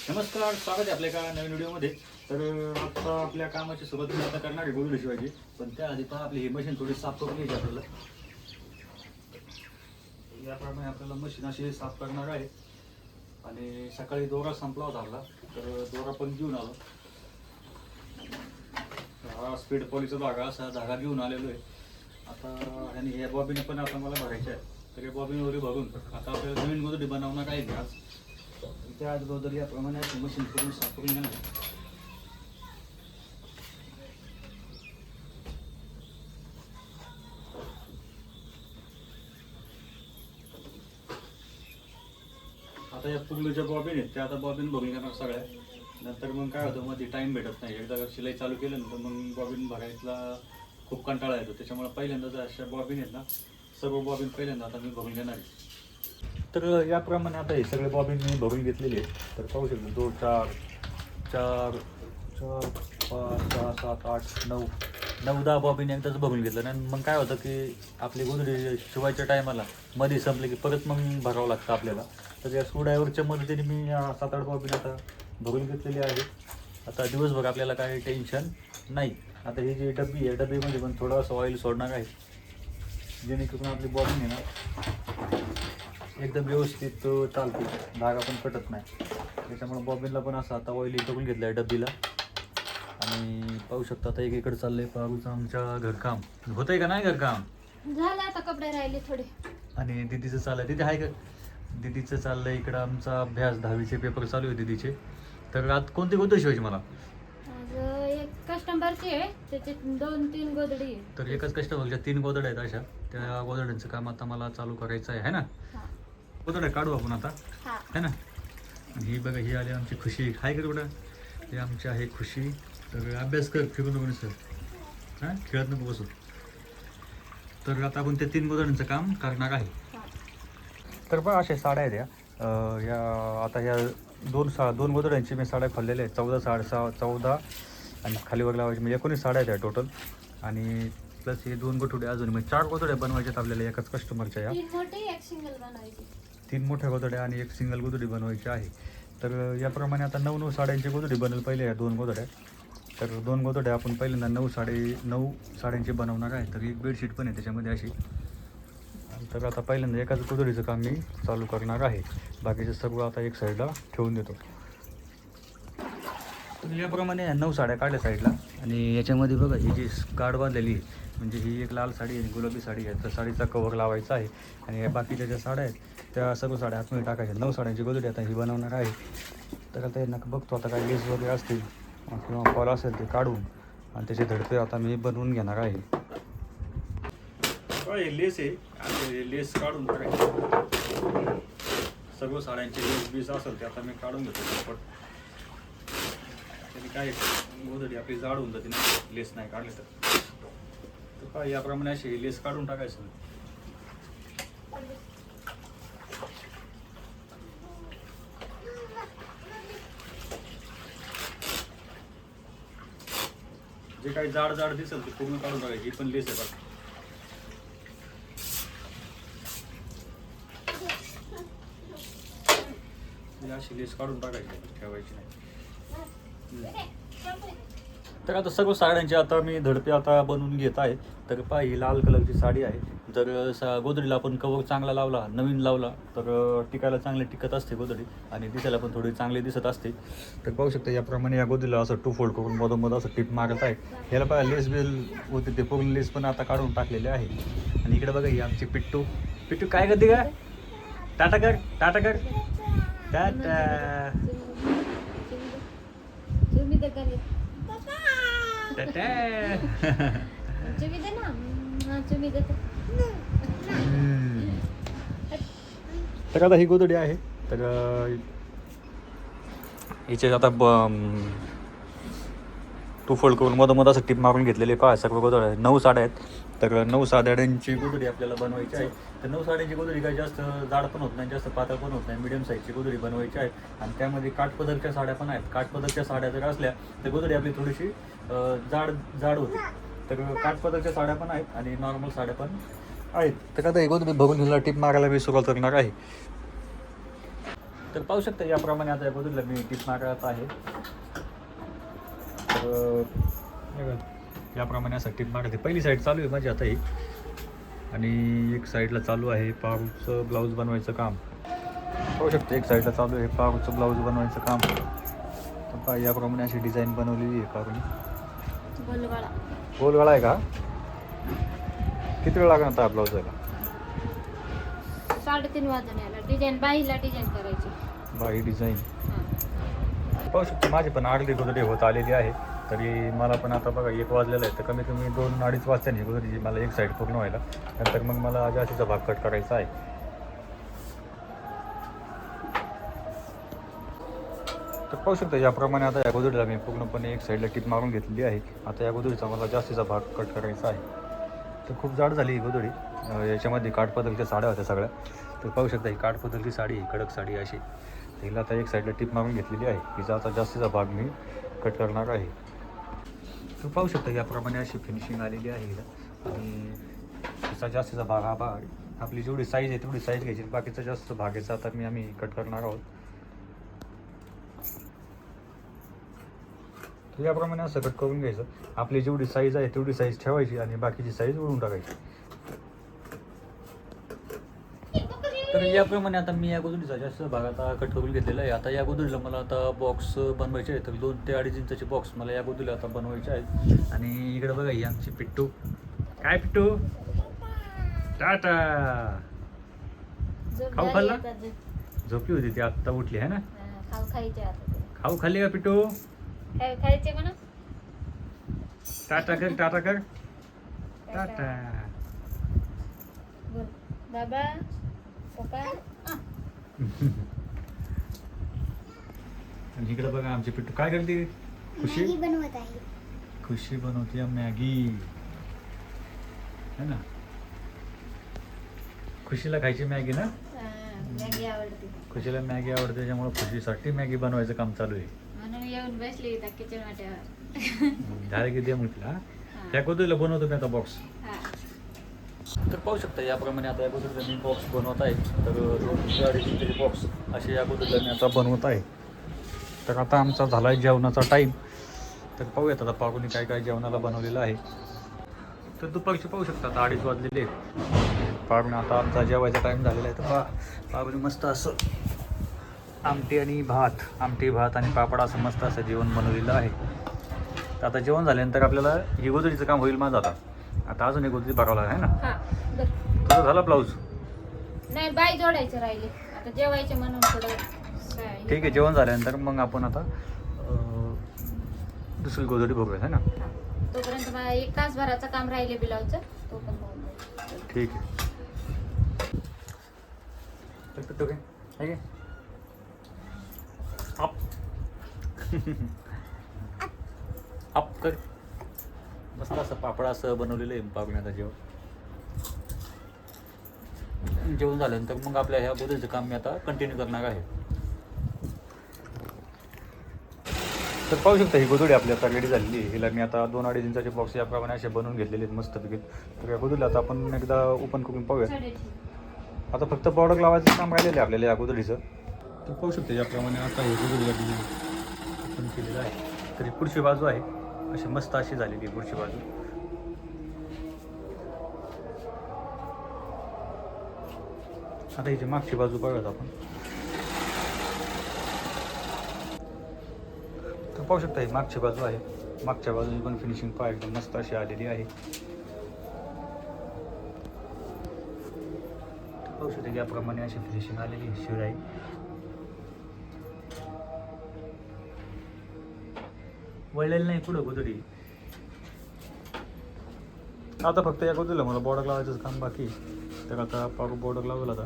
नमस्कार, स्वागत आहे आपल्या एका नवीन व्हिडिओमध्ये. तर आता आपल्या कामाची सुरुवात मी आता करणार आहे गोधडी शिवायची. पण त्याआधी पहा आपली ही मशीन थोडी साफ करून घ्यायची आपल्याला. याप्रमाणे आपल्याला मशीन अशी साफ करणार आहे. आणि सकाळी दोरा संपला होता आपला, तर दोरा पण घेऊन आलो. हा स्पीड पॉलीचा धागा घेऊन आलेलो आहे आता. आणि या बॉबीने पण आता मला भरायच्या आहे. तर या बॉबीन वगैरे भरून आता आपल्याला नवीन गोधडी बनवणार आहे आज. त्या अगोदर याप्रमाणे मशीन करून साफ करून घेणार. आता या पुगलीच्या बॉबीन आहेत त्या आता बॉबीन भरून घेणार सगळ्या. नंतर मग काय होतं, मध्ये टाईम भेटत नाही. एकदा शिलाई चालू केलं ना तर मग बॉबीन भरायला खूप कंटाळा येतो. त्याच्यामुळे पहिल्यांदा अशा बॉबीन आहेत ना, सर्व बॉबीन पहिल्यांदा आता मी भरून घेणार आहे. तर याप्रमाणे आता हे सगळे बॉबीन मी भरून घेतलेले आहेत. तर पाहू शकतो 2 4 4 4 5 6 7 8 9 9-10 बॉबीन एकदाच भरून घेतलं. आणि मग काय होतं की आपली गोधडी शिवायच्या टायमाला मध्ये संपले की परत मग भरावं लागतं आपल्याला. तर या स्क्रूड्रायव्हरच्या मदतीने मी 7-8 बॉबीन आता भरून घेतलेली आहे. आता दिवसभर आपल्याला काही टेन्शन नाही. आता ही जी डब्बी आहे, डब्बीमध्ये पण थोडंसं ऑइल सोडणार आहे, जेणेकरून आपली बॉबीन आहे ना एकदम व्यवस्थित चालते, धागा पण कटत नाही. त्याच्यामुळे बॉबिनला पण असं आता ऑइल करून घेतलं आहे डब्बीला. आणि पाहू शकता आता एकीकडे चाललंय पारूचं आमच्या घरकाम. होतंय का नाही घरकाम? झालं, आता कपडे राहिले थोडे. आणि दीदीचं चाललंय, दीदी आहे का? दीदीचं चाललंय इकडं आमचा अभ्यास, 10वीचे पेपर चालू आहे दीदीचे. तर आज कोणती गोधडी शिवायची मला? आज एक कस्टमरची आहे, त्याचे 2-3 गोधडी आहे. तर एकाच कस्टमरच्या 3 गोधड्या आहेत अशा. त्या गोधड्यांचं काम आता मला चालू करायचं आहे ना. गोधड्या काढू आपण आता, है ना. आणि ही बघा, ही आली आमची खुशी. हाय कर कुठं? ही आमची आहे खुशी. तर अभ्यास कर, फिरू नको सर, हां खेळत नको बसू. तर आता आपण त्या 3 गोधड्यांचं काम करणार आहे. तर बघा अशा साड्या आहेत या आता ह्या 2 गोधड्यांची मी साड्या खोललेल्या आहेत. 14 आणि खालीवर लावायची म्हणजे 19 साड्या आहेत टोटल. आणि प्लस हे 2 गोधड्या अजून म्हणजे 4 गोधड्या बनवायच्यात आपल्याला एकाच कस्टमरच्या. या 3 मोठी, एक सिंगल बनवायची. 3 मोठ्या गोधड्या आणि एक सिंगल गोधडी बनवायची आहे. तर याप्रमाणे आता 9 साड्यांची गोधडी बनेल पहिले या 2 गोधड्या. तर 2 गोधड्या आपण पहिल्यांदा 9 साड्यांची बनवणार आहे. तर एक बेडशीट पण आहे त्याच्यामध्ये अशी. तर आता पहिल्यांदा एकाच गोधडीचं काम मी चालू करणार आहे. बाकीचे सर्व आता एक साईडला ठेवून देतो. तर याप्रमाणे 9 साड्या काढल्या साईडला. आणि याच्यामध्ये बघा ही जी गाठ बांधलेली आहे, म्हणजे ही एक लाल साडी आणि गुलाबी साडी आहे. तर साडीचा कवर लावायचा आहे. आणि या बाकीच्या ज्या साड्या आहेत त्या सर्व साड्या आतमध्ये टाकायच्या. 9 साड्यांची गोधडी आता ही बनवणार आहे. तर आता यांना बघतो आता काही लेस वगैरे असतील किंवा फॉल असेल ते काढून आणि त्याचे धडपे आता मी बनवून घेणार आहे. हे लेस आहे, आता हे लेस काढून टाकायचं. सर्व साड्यांचे लेस बीस असेल ते आता मी काढून घेतो. त्याने काय गोधडी आपली जाड होऊन जाते ना लेस नाही काढले तर काय याप्रमाणे असे लेस काढून टाकायचं. जे काही जाड दिसेल ते पूर्ण काढून टाकायची. ही पण लेस आहे बघा. अशी लेस काढून टाकायची, ठेवायची नाही. तर आता सर्व साड्यांचे आता मी धडपे आता बनवून घेत आहे. तर पहा ही लाल कलरची साडी आहे. जर गोधडीला आपण कवर चांगला लावला, नवीन लावला तर टिकायला चांगली टिकत असते गोधडी आणि दिसायला पण थोडी चांगली दिसत असते. तर पाहू शकता याप्रमाणे या गोधडीला असं 2 फोल्ड करून मधोमध असं टिप मारत आहे. ह्याला पहा लेस बिल होते ते पूर्ण लेस पण आता काढून टाकलेले आहे. आणि इकडे बघा ही आमची पिट्टू काय करते का? टाटा कर टाटा. तर आता ही गोधडी आहे. तर हिचे आता 2 फोल्ड करून मधोमध असं टिप मारून घेतलेले पहा सर्व गोधड्या. 9 साड्या आहेत. तर 9 साड्यांची गोधडी आपल्याला बनवायची आहे. तर 9 साड्यांची गोधडी काही जास्त जाड पण होत नाही, जास्त पातळ पण होत नाही, मिडियम साईजची गोधडी बनवायची आहे. आणि त्यामध्ये काठपदरच्या साड्या पण आहेत. काठपदरच्या साड्या जर असल्या तर गोधडी आपली थोडीशी जाड होते. तर काठपदरच्या साड्या पण आहेत आणि नॉर्मल साड्या पण आहेत. तर आता हे गोधडी बघून हिला टिप मारायला मी सुरुवात करणार आहे. तर पाहू शकता याप्रमाणे आता या गोदडीला मी टीप मारत आहे. तर याप्रमाणे असं टीप मारते. पहिली साईड चालू आहे माझी आता ही, आणि एक साईडला चालू आहे पारूचं ब्लाऊज बनवायचं काम. पाहू शकता एक साईडला चालू आहे पारूचं ब्लाऊज बनवायचं काम. तर पहा याप्रमाणे अशी डिझाईन बनवलेली आहे पारून. गोलगळा. गोलगळा आहे का? किती वेळ लागणार आता ब्लाऊज जायला? 3:30 वाजून यायला. डिझाईन बाईला डिझाईन करायची. बाई डिझाईन. हां. पाहू शकतो माझी पण अर्धी गोदडी होत आलेली आहे. तरी मला पण आता बघा 1 वाजलेलं आहे, तर कमी कमी 2-2.5 वाजता नाही गोदडी मला एक साईड पूर्ण व्हायला. नंतर मग मला जास्तीचा भाग कट करायचा आहे. तर पाहू शकता याप्रमाणे आता या गोदडीला मी पूर्णपणे एक साईडला टीप मारून घेतलेली आहे. आता या गोदडीचा मला जास्तीचा भाग कट करायचा आहे. तर खूप जाड झाली ही गोदडी. याच्यामध्ये काठपदरच्या साड्या होत्या सगळ्या. तर पाहू शकता ही काठपदरची साडी, कडक साडी अशी. तिला आता एक साईडला टीप मारून घेतलेली आहे. तिचा आता जास्तीचा भाग मी कट करणार आहे. तर पाहू शकता याप्रमाणे अशी फिनिशिंग आलेली आहे हिला. आणि तिचा जास्तीचा भाग हा भाग आपली जेवढी साईज आहे तेवढी साईज घ्यायची. बाकीचा जास्त भाग याचा आता आम्ही कट करणार आहोत. तर याप्रमाणे असं कट करून घ्यायचं. आपली जेवढी साईज आहे तेवढी साईज ठेवायची आणि बाकीची साईज ओढून टाकायची. तर याप्रमाणे आता मी या गोदडीचा जास्त भाग आता कट करून घेतलेला आहे. आता या गोदडीला मला आता बॉक्स बनवायचे आहे. तर 2 ते 2.5 इंचाचे बॉक्स मला या गोदडीला आता बनवायचे आहेत. आणि इकडे बघा ही आमची पिट्टू. काय पिट्टू? टाटा. खाऊ खाल्ला? झोपली होती ती, आत्ता उठली आहे ना? खाऊ खायचे आता. खाऊ खाल्ली का पिट्टू? काय खायचे म्हणा? टाटा कर, टाटा कर. टाटा. बोल बाबा पप्पा. आणि इकडे बघा आमची पिट्टू काय करते? खुशी बनवत आहे. खुशी बनवते मॅगी है ना. खुशीला खायची मॅगी ना. मॅगी आवडते. खुशीला मॅगी आवडते, त्याच्यामुळे खुशीसाठी मॅगी बनवायचं काम चालू आहे. म्हणून येऊन बसली इथं किचन वाट्यावर. झालं की दे म्हटलं. त्या गोदडीला बनवतो मी आता बॉक्स. हां. तर पाहू शकता याप्रमाणे आता या गोदडीला मी बॉक्स बनवत आहे. तर 2 ते 2.5 इंचाचे बॉक्स असे या गोदडीला मी आता बनवत आहे. तर आता आमचा झाला आहे जेवणाचा टाईम. तर पाहूयात आता पाहुणे काय काय जेवणाला बनवलेलं आहे. तर दुपारची पाहू शकता आता 2:30 वाजलेले आहेत. पाहुणे आता आमचा जेवायचा टाईम झालेला आहे. तर पाहुणे मस्त असं आमटी भात आणि पापड असं मस्त असं जेवण बनवलेलं आहे. तर आता जेवण झाल्यानंतर आपल्याला ही गोदडीचं काम होईल माझं. आता अजून एक गोदडी बघावं लागेल ना. हां. तुझं झाला ब्लाऊज? नाही बाई जोडायचे राहिले. आता जेवायचे म्हणून थोडं. ठीक आहे, जेवण झाल्यानंतर मग आपण आता दुसरी गोदडी बघूया है ना. तोपर्यंत मला 1 तासभराचं काम राहिले ब्लाऊजचं. तो पण होऊन जाईल. ठीक आहे. तो काय आहे काय अप अप कर. मस्त असं पापड असं बनवलेलं आहे पापण्याचं जेवण झाल्यानंतर मग आपल्या ह्या गोदडीचं काम मी आता कंटिन्यू करणार आहे. तर पाहू शकता ही गोदडी आपली आता रेडी झालेली आहे. हिला मी आता 2-2.5 इंचाचे बॉक्स याप्रमाणे असे बनवून घेतलेले आहेत मस्तपैकी. तर या गोदडीला आता आपण एकदा ओपन करून पाहूया. आता फक्त बॉर्डर लावायचं काम राहिलेलं आहे आपल्याला या गोदडीचं. तर पाहू शकता याप्रमाणे आता ही गोदडीला ओपन केलेलं आहे. तर ही पुढची बाजू आहे अशी मस्त अशी झालेली आहे पुढची बाजू. आता हिची मागची बाजू बघूयात आपण. तर पाहू शकता ही मागची बाजू आहे. मागच्या बाजूची पण फिनिशिंग पहा एकदम मस्त अशी आलेली आहे. पाहू शकता याप्रमाणे अशी फिनिशिंग आलेली शिवराई. वळलेलं नाही पुढं गोदडी. आता फक्त या गोदडीला मला बॉर्डर लावायचं काम बाकी. तर आता पारू बॉर्डर लावला आता.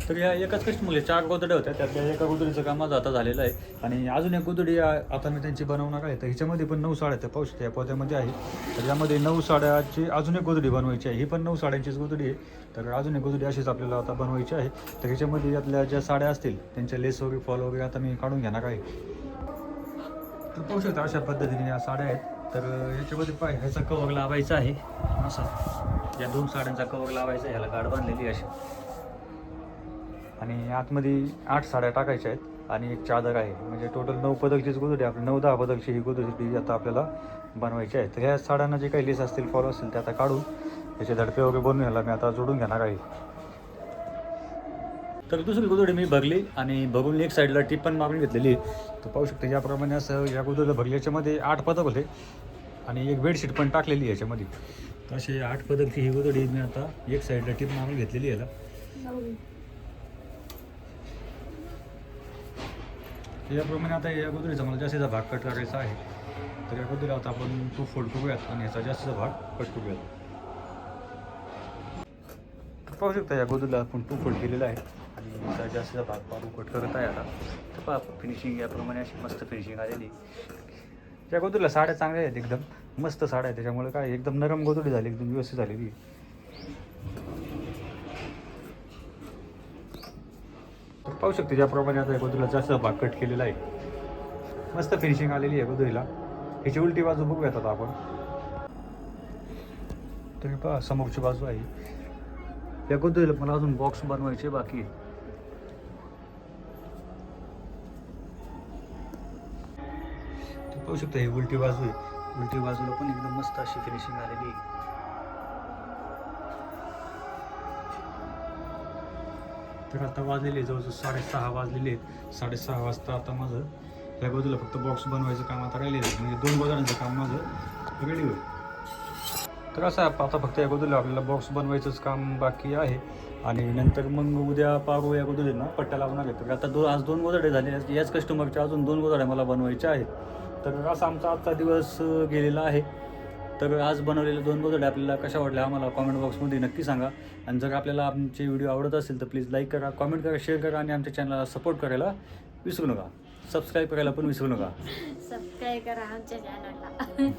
तर या एकाच कस्टमरला 4 गोदड्या होत्या, त्यातल्या एका गोदडीचं काम माझं आता झालेलं आहे. आणि अजून एक गोदडी आता मी त्यांची बनवणार आहे. तर ह्याच्यामध्ये पण 9 साड्या त्या पाहू शकता या पोत्यामध्ये आहे. तर यामध्ये 9 साड्याची अजून एक गोदडी बनवायची आहे. ही पण 9 साड्यांचीच गोदडी आहे. तर अजून एक गोदडी अशीच आपल्याला आता बनवायची आहे. तर ह्याच्यामध्ये यातल्या ज्या साड्या असतील त्यांच्या लेस वगैरे फॉल वगैरे आता मी काढून घेणार आहे. तर पाहू शकता अशा पद्धतीने या साड्या आहेत. तर याच्यामध्ये पाय ह्याचा कवर लावायचा आहे असा. या 2 साड्यांचा कवर लावायचा आहे. ह्याला गाठ बांधलेली अशी. आणि आतमध्ये 8 साड्या टाकायच्या आहेत आणि एक चादर आहे. म्हणजे टोटल 9 पदरचीच गोधडी आपली 9-10 पदरची ही गोधडी आता आपल्याला बनवायची आहे. तर ह्या साड्यांना जे काही लेस असतील फॉलो असतील ते आता काढून त्याचे धडपे वगैरे बनवून यायला मी आता जोडून घेणार आहे. तर दुसरी गोधडी मी भरली आणि भरून एक साईडला टीप पण मारून घेतलेली. तर पाहू शकता याप्रमाणे असं या गोधडीला भरली. याच्यामध्ये 8 पदर होते आणि एक बेडशीट पण टाकलेली याच्यामध्ये. तर असे 8 पदरची ही गोधडी मी आता एक साईडला टीप मारून घेतलेली आहे. याप्रमाणे आता या गोधडीचा मला जास्तीचा भाग कट करायचा आहे. तर या गोधडीला आता आपण 2 फोल्ड करूयात आणि याचा जास्तीचा भाग कट करूयात. पाहू शकता या गोधडीला आपण 2 फोल्ड केलेला आहे आणि याचा जास्तीचा भाग पाडू कट करत आहे आता. तर पहा फिनिशिंग याप्रमाणे अशी मस्त फिनिशिंग आलेली. या गोधडीला साड्या चांगल्या आहेत, एकदम मस्त साड्या आहेत. त्याच्यामुळे काय एकदम नरम गोधडी झाली, एकदम व्यवस्थित झालेली. तर पाहू शकते ज्याप्रमाणे आता या गोधडीला जास्त भाग कट केलेला आहे. मस्त फिनिशिंग आलेली आहे गोधडीला. ह्याची उलटी बाजू बघूयात आता आपण. तुम्ही पहा समोरची बाजू आहे. या गोधडीला मला अजून बॉक्स बनवायचे बाकी आहे. पाहू शकता ही उलटी बाजू आहे. उलटी बाजूला पण एकदम मस्त अशी फिनिशिंग आलेली आहे. तर आता वाजलेले जवळजवळ 6:30 वाजलेले आहेत. 6:30 वाजता आता माझं या गोधडीला फक्त बॉक्स बनवायचं काम आता राहिलेलं आहे. म्हणजे 2 गोधड्यांचं काम माझं रेडी होईल. तर असं आता फक्त या गोधडीला आपल्याला बॉक्स बनवायचंच काम बाकी आहे आणि नंतर मग उद्या पारू या गोधडींना पट्ट्या लावणार आहे. तर आता आज 2 गोधडे झाले. याच कस्टमरच्या अजून 2 गोधड्या मला बनवायच्या आहेत. तर असा आमचा आजचा दिवस गेलेला आहे. तर आज बनवलेल्या 2 गोधड्या आपल्याला कशा वाटल्या आम्हाला कॉमेंट बॉक्समध्ये नक्की सांगा. आणि जर आपल्याला आमचे व्हिडिओ आवडत असेल तर प्लीज लाईक करा, कॉमेंट करा, शेअर करा आणि आमच्या चॅनलला सपोर्ट करायला विसरू नका. सबस्क्राईब करायला पण विसरू नका. सबस्क्राईब करा आमच्या चॅनलला.